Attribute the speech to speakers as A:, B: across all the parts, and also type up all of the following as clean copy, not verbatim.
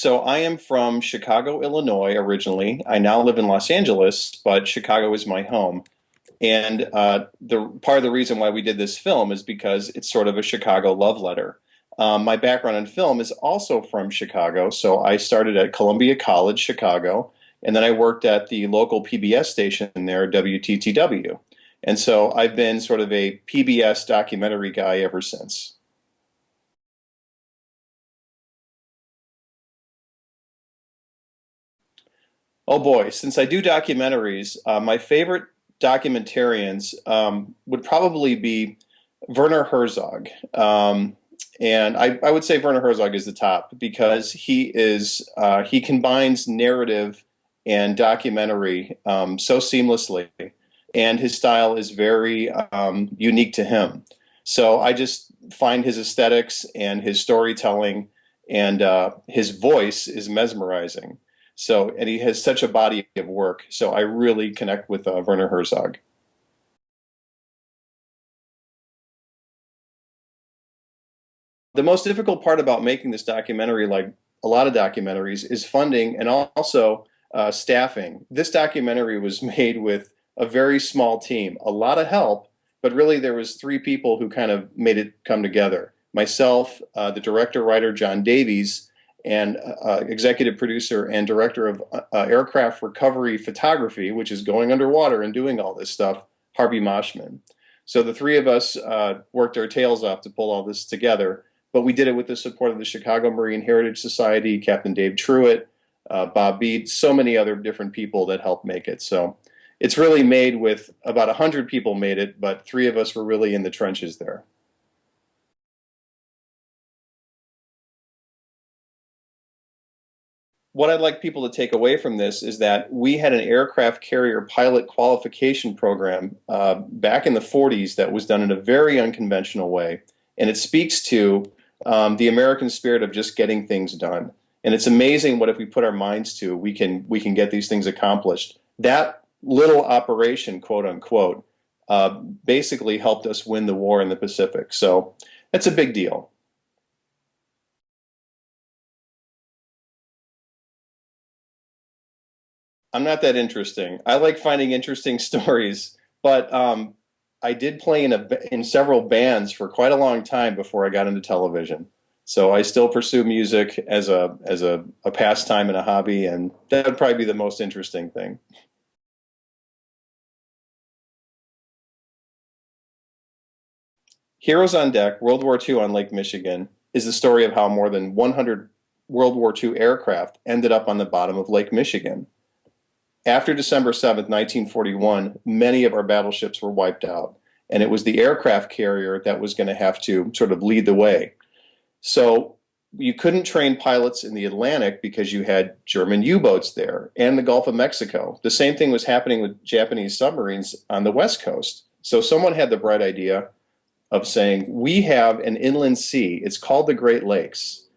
A: So I am from Chicago, Illinois originally. I now live in Los Angeles, but Chicago is my home. And the part of the reason why we did this film is because it's sort of a Chicago love letter. My background in film is also from Chicago, so I started at Columbia College, Chicago, and then I worked at the local PBS station there, WTTW. And so I've been sort of a PBS documentary guy ever since. Oh boy, since I do documentaries, my favorite documentarians would probably be Werner Herzog. And I would say Werner Herzog is the top because he combines narrative and documentary so seamlessly, and his style is very unique to him. So I just find his aesthetics and his storytelling and his voice is mesmerizing. So, and he has such a body of work. So I really connect with Werner Herzog. The most difficult part about making this documentary, like a lot of documentaries, is funding and also staffing. This documentary was made with a very small team, a lot of help, but really there was three people who kind of made it come together. Myself, the director, writer John Davies, and executive producer and director of aircraft recovery photography, which is going underwater and doing all this stuff, Harvey Moshman. So the three of us worked our tails off to pull all this together, but we did it with the support of the Chicago Marine Heritage Society, Captain Dave Truitt, Bob Bead, so many other different people that helped make it. So it's really made with about 100 people made it, but three of us were really in the trenches there. What I'd like people to take away from this is that we had an aircraft carrier pilot qualification program back in the 40s that was done in a very unconventional way. And it speaks to the American spirit of just getting things done. And it's amazing what if we put our minds to, we can get these things accomplished. That little operation, quote unquote, basically helped us win the war in the Pacific. So that's a big deal. I'm not that interesting. I like finding interesting stories, but I did play in several bands for quite a long time before I got into television. So I still pursue music as a pastime and a hobby, and that would probably be the most interesting thing. Heroes on Deck, World War II on Lake Michigan, is the story of how more than 100 World War II aircraft ended up on the bottom of Lake Michigan. After December 7th, 1941, many of our battleships were wiped out, and it was the aircraft carrier that was going to have to sort of lead the way. So you couldn't train pilots in the Atlantic because you had German U-boats there and the Gulf of Mexico. The same thing was happening with Japanese submarines on the West Coast. So someone had the bright idea of saying, we have an inland sea. It's called the Great Lakes.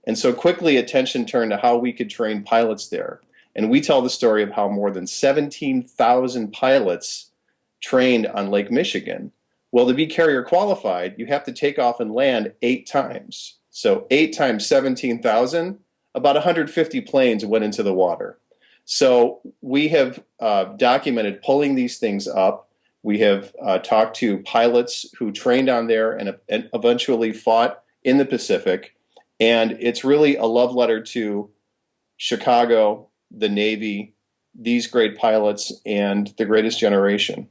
A: And so quickly attention turned to how we could train pilots there. And we tell the story of how more than 17,000 pilots trained on Lake Michigan. Well, to be carrier qualified, you have to take off and land 8 times. So 8 times 17,000, about 150 planes went into the water. So we have documented pulling these things up. We have talked to pilots who trained on there and eventually fought in the Pacific. And it's really a love letter to Chicago, the Navy, these great pilots, and the greatest generation.